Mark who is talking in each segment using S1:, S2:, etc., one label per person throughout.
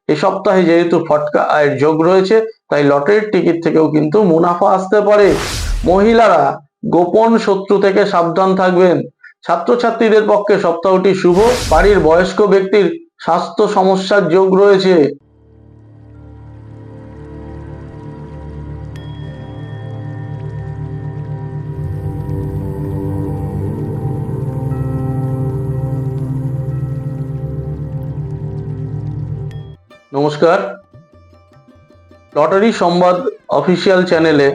S1: এ সপ্তাহে যেহেতু ফটকা আয়ের যোগ রয়েছে, তাই লটারির টিকিট থেকেও কিন্তু মুনাফা আসতে পারে। মহিলারা গোপন শত্রু থেকে সাবধান থাকবেন। ছাত্রছাত্রীদের পক্ষে সপ্তাহটি শুভ। বাড়ির বয়স্ক ব্যক্তির স্বাস্থ্য সমস্যার যোগ রয়েছে। নমস্কার, লটারি সংবাদ অফিসিয়াল চ্যানেলে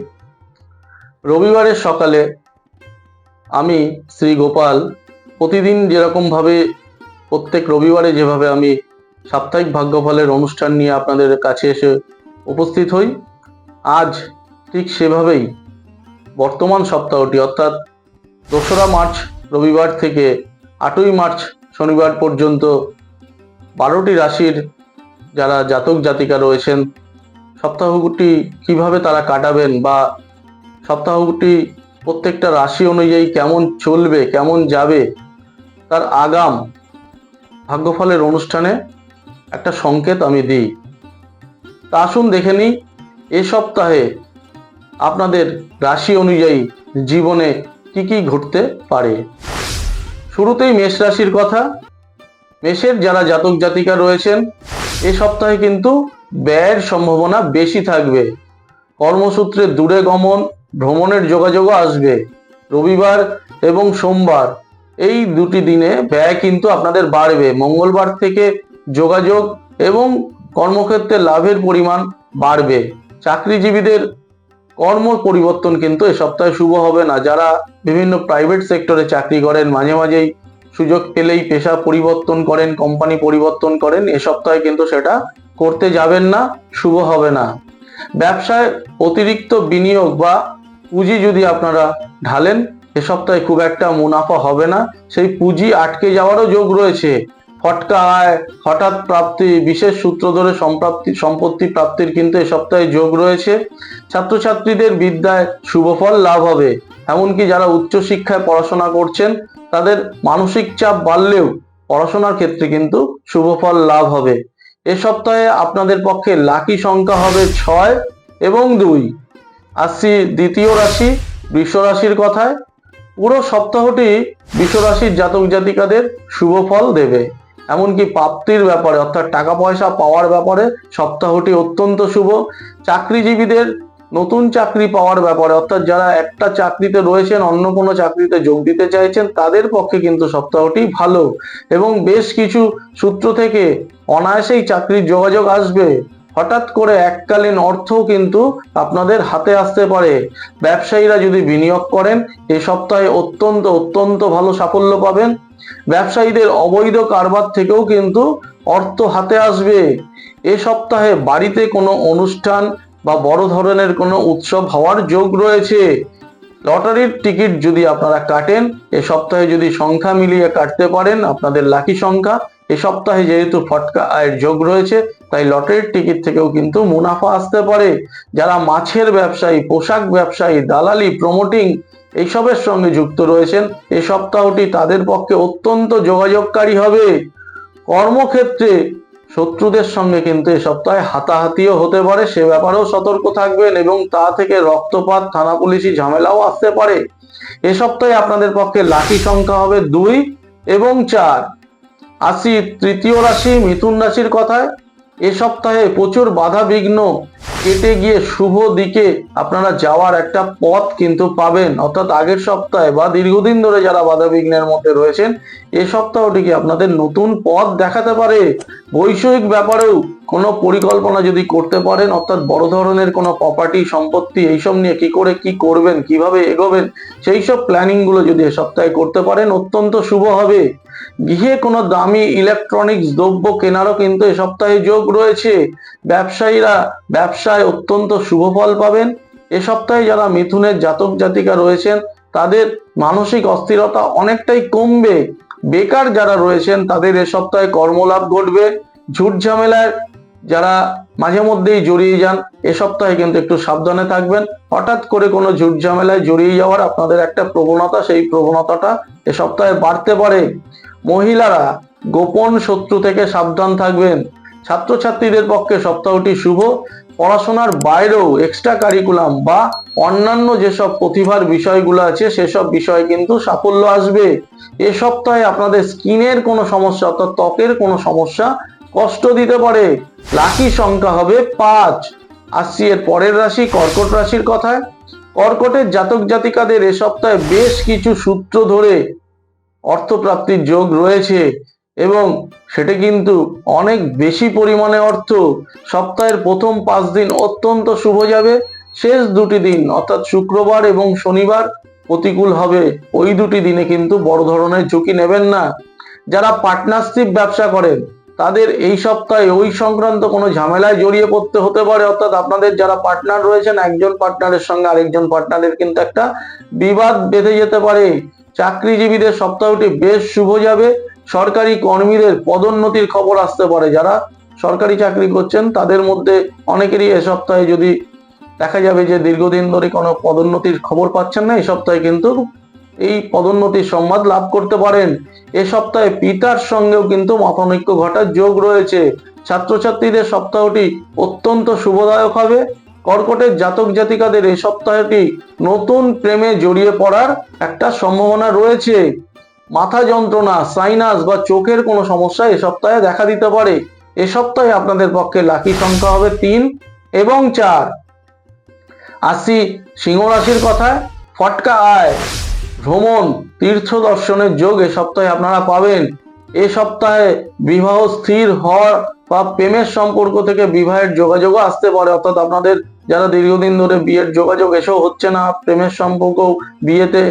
S1: রবিবারের সকালে আমি শ্রী গোপাল প্রতিদিন যেরকমভাবে প্রত্যেক রবিবারে যেভাবে আমি সাপ্তাহিক ভাগ্যফলের অনুষ্ঠান নিয়ে আপনাদের কাছে এসে উপস্থিত হই, আজ ঠিক সেভাবেই বর্তমান সপ্তাহটি অর্থাৎ 2রা মার্চ রবিবার থেকে 8ই মার্চ শনিবার পর্যন্ত 12টি রাশির যারা জাতক জাতিকা রয়েছেন সপ্তাহটি কিভাবে তারা কাটাবেন বা সপ্তাহটি প্রত্যেকটা রাশি অনুযায়ী কেমন চলবে, কেমন যাবে, তার আগাম ভাগ্যফলের অনুষ্ঠানে একটা সংকেত আমি দিই। তা আসুন দেখে নিই এ সপ্তাহে আপনাদের রাশি অনুযায়ী জীবনে কি কি ঘটতে পারে। শুরুতেই মেষ রাশির কথা। মেষের যারা জাতক জাতিকা রয়েছেন এ সপ্তাহে কিন্তু ব্যয়ের সম্ভাবনা বেশি থাকবে। কর্মসূত্রে দূরে গমন, ভ্রমণের যোগাযোগও আসবে। রবিবার এবং সোমবার এই দুটি দিনে ব্যয় কিন্তু আপনাদের বাড়বে। মঙ্গলবার থেকে যোগাযোগ এবং কর্মক্ষেত্রে লাভের পরিমাণ বাড়বে। চাকরিজীবীদের কর্ম পরিবর্তন কিন্তু এ সপ্তাহে শুভ হবে না। যারা বিভিন্ন প্রাইভেট সেক্টরে চাকরি করেন, মাঝে মাঝেই সুযোগ পেলেই পেশা পরিবর্তন করেন, কোম্পানি পরিবর্তন করেন, এ সপ্তাহে কিন্তু সেটা করতে যাবেন না, শুভ হবে না। ব্যবসায় অতিরিক্ত বিনিয়োগ বা পুঁজি যদি আপনারা ঢালেন এ সপ্তাহে খুব একটা মুনাফা হবে না। সেই পুঁজি আটকে যাওয়ারও যোগ রয়েছে। ফটকা আয়, হঠাৎ প্রাপ্তি, বিশেষ সূত্র ধরে সম্পত্তি প্রাপ্তির কিন্তু এ সপ্তাহে যোগ রয়েছে। ছাত্রছাত্রীদের বিদ্যায় শুভফল লাভ হবে। এমনকি যারা উচ্চশিক্ষায় পড়াশোনা করছেন তাদের মানসিক চাপ বাড়লেও পড়াশোনার ক্ষেত্রে কিন্তু শুভফল লাভ হবে। এ সপ্তাহে আপনাদের পক্ষে লাকি সংখ্যা হবে 6 এবং 2। আসছি দ্বিতীয় রাশি বৃষ রাশির কথায়। পুরো সপ্তাহটি বৃষ রাশির জাতক জাতিকাদের শুভ ফল দেবে। এমনকি প্রাপ্তির ব্যাপারে অর্থাৎ টাকা পয়সা পাওয়ার ব্যাপারে সপ্তাহটি অত্যন্ত শুভ। চাকরিজীবীদের নতুন চাকরি পাওয়ার ব্যাপারে অর্থাৎ যারা একটা চাকরিতে রয়েছেন অন্য কোনো চাকরিতে যোগ দিতে চাইছেন তাদের পক্ষে কিন্তু সপ্তাহটি ভালো এবং বেশ কিছু সূত্র থেকে অনায়াসেই চাকরির যোগাযোগ আসবে। হঠাৎ করে এককালীন অর্থও কিন্তু আপনাদের হাতে আসতে পারে। ব্যবসায়ীরা যদি বিনিয়োগ করেন এই সপ্তাহে অত্যন্ত ভালো সাফল্য পাবেন। ব্যবসায়ীদের অবৈধ কারবার থেকেও কিন্তু অর্থ হাতে আসবে। এ সপ্তাহে বাড়িতে কোনো অনুষ্ঠান বা বড় ধরনের কোনো উৎসব হওয়ার যোগ রয়েছে। লটারির টিকিট যদি আপনারা কাটেন এ সপ্তাহে যদি সংখ্যা মিলিয়ে কাটতে পারেন আপনাদের লাকি সংখ্যা, এ সপ্তাহে যেহেতু ফটকা আয়ের যোগ রয়েছে তাই লটারির টিকিট থেকেও কিন্তু মুনাফা আসতে পারে। যারা মাছের ব্যবসায়ী, পোশাক ব্যবসায়ী, দালালি, প্রমোটিং এইসবের সঙ্গে যুক্ত রয়েছেন এই সপ্তাহটি তাদের পক্ষে অত্যন্ত যোগাযোগকারী হবে। কর্মক্ষেত্রে শত্রুদের সঙ্গে কিন্তু এ সপ্তাহে হাতাহাতিও হতে পারে, সে ব্যাপারেও সতর্ক থাকবেন এবং তা থেকে রক্তপাত, থানা পুলিশি ঝামেলাও আসতে পারে। এ সপ্তাহে আপনাদের পক্ষে লাকি সংখ্যা হবে 2 এবং 4। আসি তৃতীয় রাশি মিথুন রাশির কথায়। এ সপ্তাহে প্রচুর বাধা বিঘ্ন কেটে গিয়ে শুভ দিকে আপনারা যাওয়ার একটা পথ কিন্তু পাবেন। অর্থাৎ আগের সপ্তাহে বা দীর্ঘদিন ধরে যারা বাধা বিঘ্নের মধ্যে রয়েছেন এ সপ্তাহটিকে আপনাদের নতুন পথ দেখাতে পারে। বৈষয়িক ব্যাপারেও কোনো পরিকল্পনা যদি করতে পারেন অর্থাৎ বড় ধরনের কোনো প্রপার্টি সম্পত্তি এইসব নিয়ে কি করে কি করবেন, কিভাবে এগোবেন, সেই সব প্ল্যানিং গুলো যদি এ সপ্তাহে করতে পারেন অত্যন্ত শুভ হবে। গৃহে কোনো দামি ইলেকট্রনিক্স দ্রব্য কেনারও কিন্তু এ সপ্তাহে যোগ রয়েছে। ব্যবসায়ীরা ব্যবসায় অত্যন্ত শুভ ফল পাবেন। এ সপ্তাহে যারা মিথুনের জাতক জাতিকা রয়েছেন তাদের মানসিক অস্থিরতা অনেকটাই কমবে। বেকার যারা রয়েছেন তাদের এ সপ্তাহে কর্মলাভ ঘটবে। ঝুট ঝামেলায় যারা মাঝে মধ্যেই জড়িয়ে যান এ সপ্তাহে কিন্তু একটু সাবধানে থাকবেন। হঠাৎ করে কোনো ঝুট ঝামেলায় জড়িয়ে যাওয়ার আপনাদের একটা প্রবণতা, সেই প্রবণতাটা এ সপ্তাহে বাড়তে পারে। মহিলারা গোপন শত্রু থেকে সাবধান থাকবেন। ছাত্রছাত্রীদের পক্ষে সপ্তাহটি শুভ। পড়াশোনার বাইরেও এক্সট্রা কারিকুলাম বা অন্যান্য যেসব প্রতিভার বিষয়গুলো আছে সেসব বিষয়ে কিন্তু সাফল্য আসবে। এ সপ্তাহে আপনাদের স্কিনের কোনো সমস্যা অর্থাৎ ত্বকের কোনো সমস্যা কষ্ট দিতে পারে। লাকি সংখ্যা হবে 5। আসছি এর পরের রাশি কর্কট রাশির কথায়। কর্কটের জাতক জাতিকাদের এ সপ্তাহে বেশ কিছু সূত্র ধরে অর্থপ্রাপ্তির যোগ রয়েছে এবং সেটা কিন্তু অনেক বেশি পরিমাণে অর্থ। সপ্তাহের প্রথম 5 দিন অত্যন্ত শুভ যাবে। শেষ দুটি দিন অর্থাৎ শুক্রবার এবং শনিবার প্রতিকূল হবে। ওই দুটি দিনে কিন্তু বড় ধরনের ঝুঁকি নেবেন না। যারা পার্টনারশিপ ব্যবসা করেন তাদের এই সপ্তাহে ওই সংক্রান্ত কোনো ঝামেলায় জড়িয়ে পড়তে হতে পারে, অর্থাৎ আপনাদের যারা পার্টনার রয়েছেন একজন পার্টনারের সঙ্গে আরেকজন পার্টনারের কিন্তু একটা বিবাদ বেঁধে যেতে পারে। চাকরিজীবীদের সপ্তাহটি বেশ শুভ যাবে। সরকারি কর্মীদের পদোন্নতির খবর আসতে পারে। যারা সরকারি চাকরি করছেন তাদের মধ্যে অনেকেরই এ সপ্তাহে যদি দেখা যাবে যে দীর্ঘদিন ধরে কোনো পদোন্নতির খবর পাচ্ছেন না, এই সপ্তাহে কিন্তু এই পদোন্নতির সংবাদ লাভ করতে পারেন। এ সপ্তাহে পিতার সঙ্গেও কিন্তু মতানৈক্য ঘটার যোগ রয়েছে। ছাত্রছাত্রীদের সপ্তাহটি অত্যন্ত শুভদায়ক হবে। কর্কটের জাতক জাতিকাদের এই সপ্তাহটি নতুন প্রেমে জড়িয়ে পড়ার একটা সম্ভাবনা রয়েছে। মাথা যন্ত্রণা, সাইনাস বা চোখের কোনো সমস্যা এ সপ্তাহে দেখা দিতে পারে। এ সপ্তাহে আপনাদের পক্ষে লাকি সংখ্যা হবে 3 এবং 4। আসি সিংহ রাশির কথায়। ফটকা আয়, ভ্রমণ, তীর্থ দর্শনের যোগ এ সপ্তাহে আপনারা পাবেন। এ সপ্তাহে বিবাহ স্থির হওয়ার বা প্রেমের সম্পর্ক থেকে বিবাহের যোগাযোগও আসতে পারে, অর্থাৎ আপনাদের যারা দীর্ঘদিন ধরে বিয়ের যোগাযোগ এসেও হচ্ছে না, প্রেমের সম্পর্ক বিয়েতে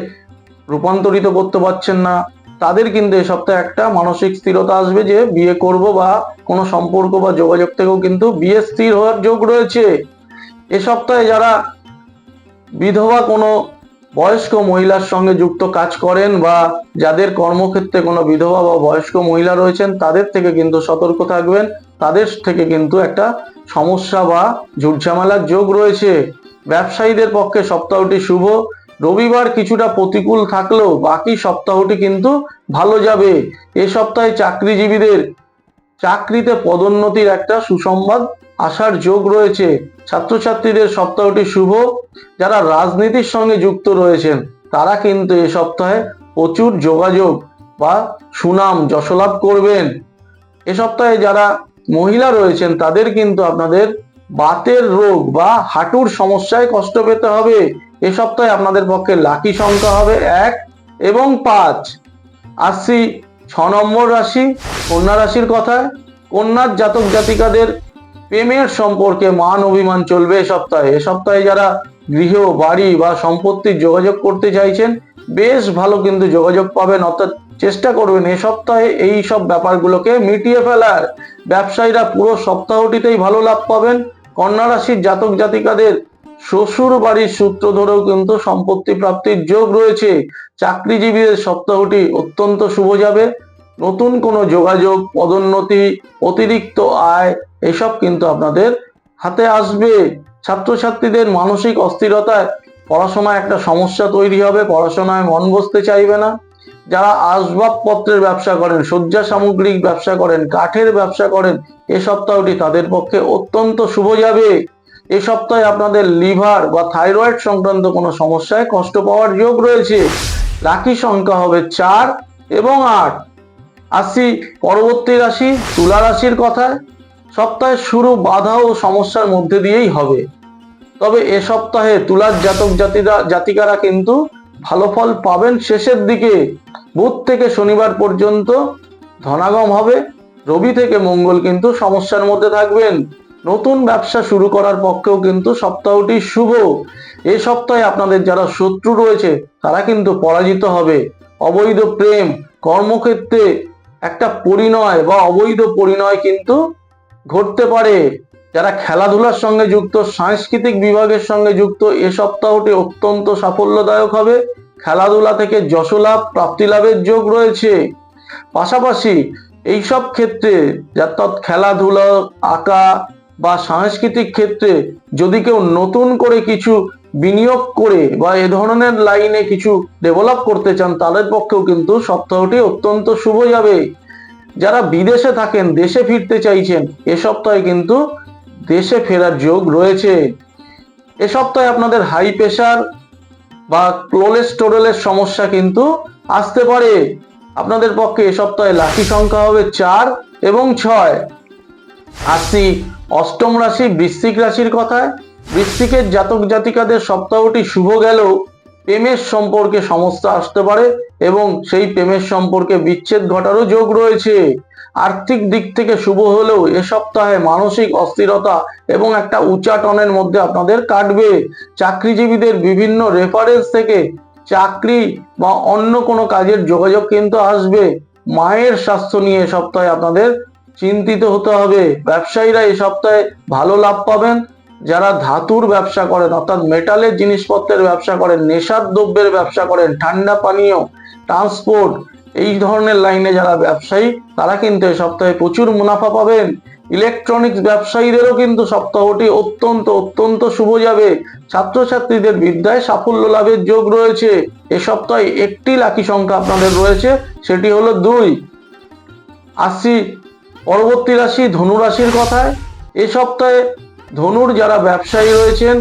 S1: রূপান্তরিত করতে পারছেন না, তাদের কিন্তু এ সপ্তাহে একটা মানসিক স্থিরতা আসবে যে বিয়ে করব বা কোনো সম্পর্ক বা যোগাযোগ থেকেও কিন্তু বিয়ে স্থির হওয়ার যোগ রয়েছে। এ সপ্তাহে যারা বিধবা কোনো বয়স্ক মহিলার সঙ্গে যুক্ত কাজ করেন বা যাদের কর্মক্ষেত্রে কোনো বিধবা বা বয়স্ক মহিলা রয়েছেন তাদের থেকে কিন্তু সতর্ক থাকবেন। তাদের থেকে কিন্তু একটা সমস্যা বা ঝুটঝামেলার যোগ রয়েছে। ব্যবসায়ীদের পক্ষে সপ্তাহটি শুভ। রবিবার কিছুটা প্রতিকূল থাকলেও বাকি সপ্তাহটি কিন্তু ভালো যাবে। এ সপ্তাহে চাকরিজীবীদের চাকরিতে পদোন্নতির একটা সুসংবাদ আসার যোগ রয়েছে। ছাত্রছাত্রীদের সপ্তাহটি শুভ। যারা রাজনীতির সঙ্গে যুক্ত রয়েছেন তারা কিন্তু এ সপ্তাহে প্রচুর যোগাযোগ বা সুনাম যশলাভ করবেন। এ সপ্তাহে যারা মহিলা রয়েছেন তাদের কিন্তু আপনাদের বাতের রোগ বা হাঁটুর সমস্যায় কষ্ট পেতে হবে। এ সপ্তাহে আপনাদের পক্ষে লাকি সংখ্যা হবে 1 এবং 5। আসছি 6 নম্বর রাশি কন্যা রাশির কথায়। কন্যার জাতক জাতিকাদের প্রেমের সম্পর্কে মান অভিমান চলবে এ সপ্তাহে। এ সপ্তাহে যারা গৃহ বাড়ি বা সম্পত্তির যোগাযোগ করতে চাইছেন বেশ ভালো কিন্তু যোগাযোগ পাবেন, অর্থাৎ চেষ্টা করবেন এ সপ্তাহে এই সব ব্যাপারগুলোকে মিটিয়ে ফেলার। ব্যবসায়ীরা পুরো সপ্তাহটিতেই ভালো লাভ পাবেন। কন্যা রাশির জাতক জাতিকাদের শ্বশুর বাড়ির সূত্র ধরেও কিন্তু সম্পত্তি প্রাপ্তির যোগ রয়েছে। চাকরিজীবীদের সপ্তাহটি অত্যন্ত শুভ যাবে। নতুন কোনো যোগাযোগ, পদোন্নতি, অতিরিক্ত আয় এসব কিন্তু আপনাদের হাতে আসবে। ছাত্রছাত্রীদের মানসিক অস্থিরতায় পড়াশোনায় একটা সমস্যা তৈরি হবে, পড়াশোনায় মন বসতে চাইবে না। যারা আসবাবপত্রের ব্যবসা করেন, শয্যা সামগ্রিক ব্যবসা করেন, কাঠের ব্যবসা করেন, এ সপ্তাহটি তাদের পক্ষে অত্যন্ত শুভ যাবে। এ সপ্তাহে আপনাদের লিভার বা থাইরয়েড সংক্রান্ত কোনো সমস্যায় কষ্ট পাওয়ার যোগ রয়েছে। লাকি সংখ্যা হবে 4 এবং 8। আসছি পরবর্তী রাশি তুলা রাশির কথায়। সপ্তাহের শুরু বাধা ও সমস্যার মধ্যে দিয়েই হবে, তবে এ সপ্তাহে তুলার জাতক জাতিকারা কিন্তু ভালো ফল পাবেন শেষের দিকে। বুধ থেকে শনিবার পর্যন্ত ধনাগম হবে। রবি থেকে মঙ্গল কিন্তু সমস্যার মধ্যে থাকবেন। নতুন ব্যবসা শুরু করার পক্ষেও কিন্তু সপ্তাহটি শুভ। এই সপ্তাহে আপনাদের যারা শত্রু রয়েছে তারা কিন্তু পরাজিত হবে। অবৈধ প্রেম, কর্মক্ষেত্রে একটা পরিণয় বা অবৈধ পরিণয় কিন্তু ঘটতে পারে। যারা খেলাধুলার সঙ্গে যুক্ত, সাংস্কৃতিক বিভাগের সঙ্গে যুক্ত, এ সপ্তাহটি অত্যন্ত সাফল্যদায়ক হবে। খেলাধুলা থেকে যশলাভ, প্রাপ্তি লাভের যোগ রয়েছে। পাশাপাশি এইসব ক্ষেত্রে অর্থাৎ খেলাধুলা, আঁকা বা সাংস্কৃতিক ক্ষেত্রে যদি কেউ নতুন করে কিছু বিনিয়োগ করে বা এ ধরনের লাইনে কিছু ডেভেলপ করতে চান তাদের পক্ষেও কিন্তু সপ্তাহটি অত্যন্ত শুভ যাবে। যারা বিদেশে থাকেন, দেশে ফিরতে চাইছেন, এ সপ্তাহে কিন্তু দেশে ফেরার যোগ রয়েছে। এ সপ্তাহে আপনাদের হাই প্রেশার বা কোলেস্টেরলের সমস্যা কিন্তু আসতে পারে। আপনাদের পক্ষে এ সপ্তাহে লাকি সংখ্যা হবে 4 এবং 6। আসছি অষ্টম রাশি বৃশ্চিক রাশির কথায়। বৃশ্চিকের জাতক জাতিকাদের সপ্তাহটি শুভ গেলেও প্রেমের সম্পর্কে সমস্যা আসতে পারে এবং সেই প্রেমের সম্পর্কে বিচ্ছেদ ঘটারও যোগ রয়েছে। আর্থিক দিক থেকে শুভ হলেও এ সপ্তাহে মানসিক অস্থিরতা এবং একটা উচাটনের মধ্যে আপনাদের কাটবে। চাকরিজীবীদের বিভিন্ন রেফারেন্স থেকে চাকরি বা অন্য কোনো কাজের যোগাযোগ কিন্তু আসবে। মায়ের স্বাস্থ্য নিয়ে এ সপ্তাহে আপনাদের চিন্তিত হতে হবে। ব্যবসায়ীরা এই সপ্তাহে ভালো লাভ পাবেন। যারা ধাতুর ব্যবসা করেন, অর্থাৎ মেটালের জিনিসপত্রের ব্যবসা করেন, নেশার দ্রব্যের ব্যবসা করেন, ঠান্ডা পানীয়, ট্রান্সপোর্ট, এই ধরনের লাইনে যারা ব্যবসায়ী, তারা কিন্তু এই সপ্তাহে প্রচুর মুনাফা পাবেন। ইলেকট্রনিক্স ব্যবসায়ীদেরও কিন্তু সপ্তাহটি অত্যন্ত অত্যন্ত শুভ যাবে। ছাত্রছাত্রীদের বিদ্যায় সাফল্য লাভের যোগ রয়েছে। এ সপ্তাহে একটি লাকি সংখ্যা আপনাদের রয়েছে, সেটি হলো 2। আসছি পরবর্তী রাশি ধনু রাশির কথায়। এ সপ্তাহে ধনুর যারা ব্যবসায়ী রয়েছেন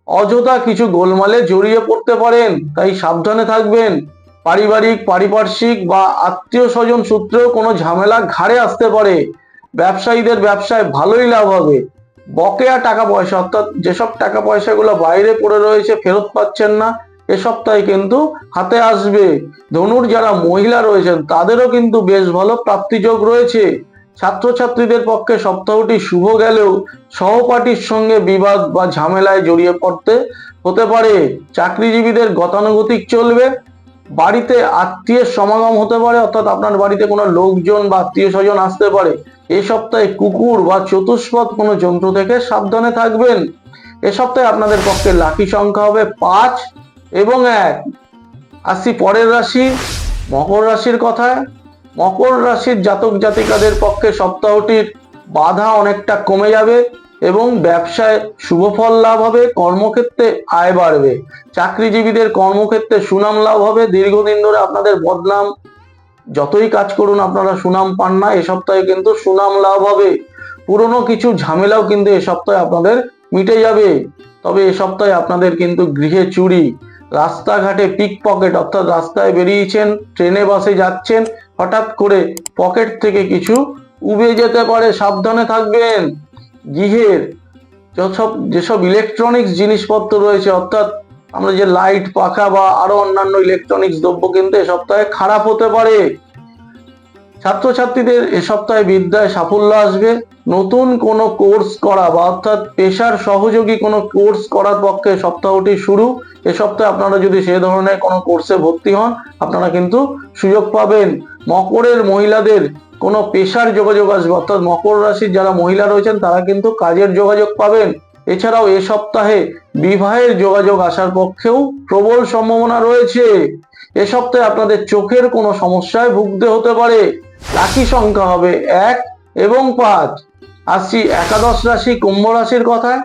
S1: অযথা কিছু গোলমালে জড়িয়ে পড়তে পারেন, তাই সাবধানে থাকবেন। পারিবারিক, পারিপার্শ্বিক বা আত্মীয় স্বজন সূত্রেও কোনো ঝামেলা ঘাড়ে আসতে পারে। ব্যবসায়ীদের ব্যবসায় ভালোই লাভ হবে। বকেয়া টাকা পয়সা, অর্থাৎ যেসব টাকা পয়সাগুলো বাইরে পড়ে রয়েছে ফেরত পাচ্ছেন না, এ সপ্তাহে কিন্তু হাতে আসবে। ধনুর যারা মহিলা রয়েছেন তাদেরও কিন্তু বেশ ভালো প্রাপ্তিযোগ রয়েছে। ছাত্রছাত্রীদের পক্ষে সপ্তাহটি শুভ গেলেও সহপাঠীর সঙ্গে বিবাদ বা ঝামেলায় জড়িয়ে পড়তে হতে পারে। চাকরিজীবীদের গতানুগতিক চলবে। বাড়িতে আত্মীয়ের সমাগম হতে পারে, অর্থাৎ আপনার বাড়িতে কোনো লোকজন বা আত্মীয় স্বজন আসতে পারে। এই সপ্তাহে কুকুর বা চতুষ্পদ কোনো জন্তু থেকে সাবধানে থাকবেন। এ সপ্তাহে আপনাদের পক্ষে লাকি সংখ্যা হবে 5 এবং 1। আসছি পরের রাশি মকর রাশির কথায়। মকর রাশির জাতক জাতিকাদের পক্ষে সপ্তাহটির বাধা অনেকটা কমে যাবে এবং ব্যবসায় শুভ ফল লাভ হবে। কর্মক্ষেত্রে আয় বাড়বে। চাকরিজীবীদের কর্মক্ষেত্রে সুনাম লাভ হবে। দীর্ঘদিন ধরে আপনাদের বদনাম, যতই কাজ করুন আপনারা সুনাম পান না, এ সপ্তাহে কিন্তু সুনাম লাভ হবে। পুরনো কিছু ঝামেলাও কিন্তু এ সপ্তাহে আপনাদের মিটে যাবে। তবে এ সপ্তাহে আপনাদের কিন্তু গৃহে চুরি, রাস্তাঘাটে পিক পকেট, অর্থাৎ রাস্তায় বেরিয়েছেন, ট্রেনে বাসে যাচ্ছেন, হঠাৎ করে পকেট থেকে কিছু উবে যেতে পারে, সাবধানে থাকবেন। গৃহের যেসব ইলেকট্রনিক্স জিনিসপত্র রয়েছে, অর্থাৎ আমরা যে লাইট, পাখা বা আরো অন্যান্য ইলেকট্রনিক্স দ্রব্য কিন্তু এ সপ্তাহে খারাপ হতে পারে। ছাত্রছাত্রীদের এ সপ্তাহে বিদ্যায় সাফল্য আসবে। নতুন কোনো কোর্স করা বা অর্থাৎ পেশার সহযোগী কোনো কোর্স করার পক্ষে সপ্তাহটি শুরু। এ সপ্তাহে আপনারা যদি সে ধরনের কোনো কোর্সে ভর্তি হন, আপনারা কিন্তু সুযোগ পাবেন। মকরের মহিলাদের কোনো পেশার যোগাযোগ আসবে, অর্থাৎ মকর রাশির যারা মহিলা রয়েছেন তারা কিন্তু কাজের যোগাযোগ পাবেন। এছাড়াও এ সপ্তাহে বিবাহের যোগাযোগ আসার পক্ষেও প্রবল সম্ভাবনা রয়েছে। এ সপ্তাহে আপনাদের চোখের কোনো সমস্যায় ভুগতে হতে পারে। লাকি সংখ্যা হবে 1 এবং 5। আসছি একাদশ রাশি কুম্ভ রাশির কথায়।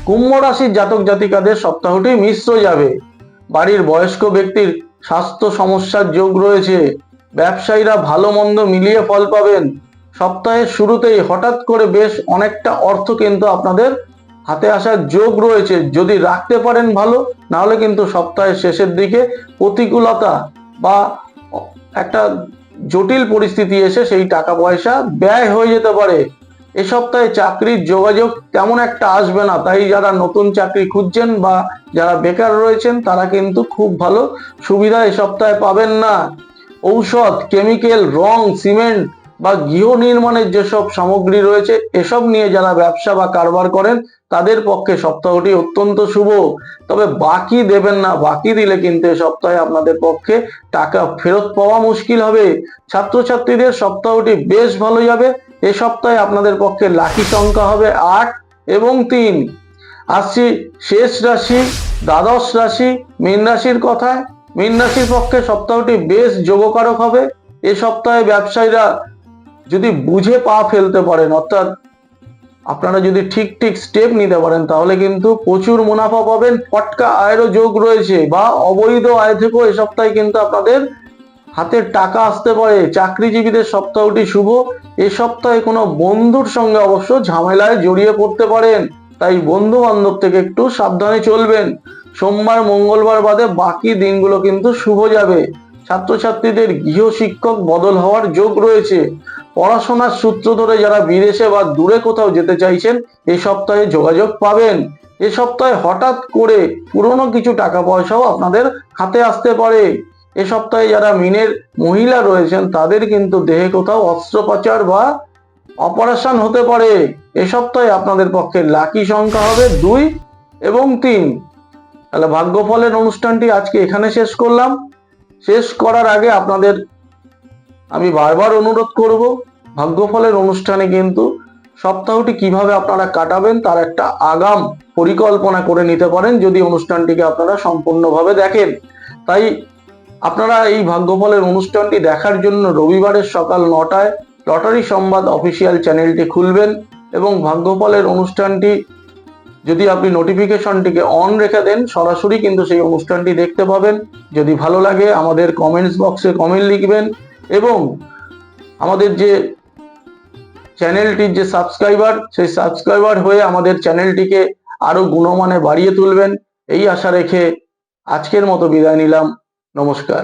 S1: কুম্ভ রাশির জাতক জাতিকাদের সপ্তাহটি মিশ্র যাবে। বাড়ির বয়স্ক ব্যক্তির স্বাস্থ্য সমস্যার যোগ রয়েছে। ব্যবসায়ীরা ভালো মন্দ মিলিয়ে ফল পাবেন। সপ্তাহের শুরুতেই হঠাৎ করে বেশ অনেকটা অর্থ কিন্তু আপনাদের হাতে আসার যোগ রয়েছে। যদি রাখতে পারেন ভালো, না হলে কিন্তু সপ্তাহের শেষের দিকে প্রতিকূলতা বা একটা জটিল পরিস্থিতি এসে সেই টাকা পয়সা ব্যয় হয়ে যেতে পারে। এ সপ্তাহে চাকরির যোগাযোগ তেমন একটা আসবে না, তাই যারা নতুন চাকরি খুঁজছেন বা যারা বেকার রয়েছেন তারা কিন্তু খুব ভালো সুবিধা এ সপ্তাহে পাবেন না। ঔষধ, কেমিক্যাল, রং, সিমেন্ট বা গৃহ নির্মাণের যেসব সামগ্রী রয়েছে, এসব নিয়ে যারা ব্যবসা বা কারবার করেন তাদের পক্ষে সপ্তাহটি অত্যন্ত শুভ। তবে বাকি দেবেন না, বাকি দিলে কিন্তু এ সপ্তাহে আপনাদের পক্ষে টাকা ফেরত পাওয়া মুশকিল হবে। ছাত্রছাত্রীদের সপ্তাহটি বেশ ভালো যাবে। এ সপ্তাহে আপনাদের পক্ষে লাকি সংখ্যা হবে 8 এবং 3। আসছি শেষ রাশি দ্বাদশ রাশি মীন রাশির কথায়। মীন রাশির পক্ষে সপ্তাহটি বেশ যোগকারক হবে। এ সপ্তাহে ব্যবসায়ীরা যদি বুঝে পা ফেলতে পারেন, অর্থাৎ আপনারা যদি ঠিক ঠিক স্টেপ নিতে পারেন, তাহলে কিন্তু প্রচুর মুনাফা পাবেন। ফটকা আয়েরও যোগ রয়েছে বা অবৈধ আয় থেকেও এ সপ্তাহে কিন্তু আপনাদের হাতের টাকা আসতে পারে। চাকরিজীবীদের সপ্তাহটি শুভ। এ সপ্তাহে কোনো বন্ধুর সঙ্গে অবশ্য ঝামেলায় জড়িয়ে পড়তে পারেন, তাই বন্ধু বান্ধব থেকে একটু সাবধানে চলবেন। সোমবার মঙ্গলবার বাদে বাকি দিনগুলো কিন্তু শুভ যাবে। ছাত্রছাত্রীদের গৃহ শিক্ষক বদল হওয়ার যোগ রয়েছে। পড়াশোনার সূত্র ধরে যারা বিদেশে বা দূরে কোথাও যেতে চাইছেন, এ সপ্তাহে যোগাযোগ পাবেন। এ সপ্তাহে হঠাৎ করে পুরনো কিছু টাকা পয়সাও আপনাদের হাতে আসতে পারে। এ সপ্তাহে যারা মিনের মহিলা রয়েছেন তাদের কিন্তু দেহে কোথাও অস্ত্রোপচার বা অপারেশন হতে পারে। এ সপ্তাহে আপনাদের পক্ষে লাকি সংখ্যা হবে 2 এবং 3। তাহলে ভাগ্যফলের অনুষ্ঠানটি আজকে এখানে শেষ করলাম। শেষ করার আগে আপনাদের আমি বারবার অনুরোধ করব, ভাগ্যফলের অনুষ্ঠানে কিন্তু সপ্তাহটি কিভাবে আপনারা কাটাবেন তার একটা আগাম পরিকল্পনা করে নিতে পারেন যদি অনুষ্ঠানটিকে আপনারা সম্পূর্ণভাবে দেখেন। তাই আপনারা এই ভাগ্যফলের অনুষ্ঠানটি দেখার জন্য রবিবারের সকাল 9টায় লটারি সংবাদ অফিসিয়াল চ্যানেলটি খুলবেন এবং ভাগ্যফলের অনুষ্ঠানটি যদি আপনি নোটিফিকেশনটিকে অন রেখে দেন, সরাসরি কিন্তু সেই অনুষ্ঠানটি দেখতে পাবেন। যদি ভালো লাগে আমাদের কমেন্টস বক্সে কমেন্ট লিখবেন এবং আমাদের যে চ্যানেলটির যে সাবস্ক্রাইবার, সেই সাবস্ক্রাইবার হয়ে আমাদের চ্যানেলটিকে আরো গুণমানে বাড়িয়ে তুলবেন, এই আশা রেখে আজকের মতো বিদায় নিলাম। নমস্কার।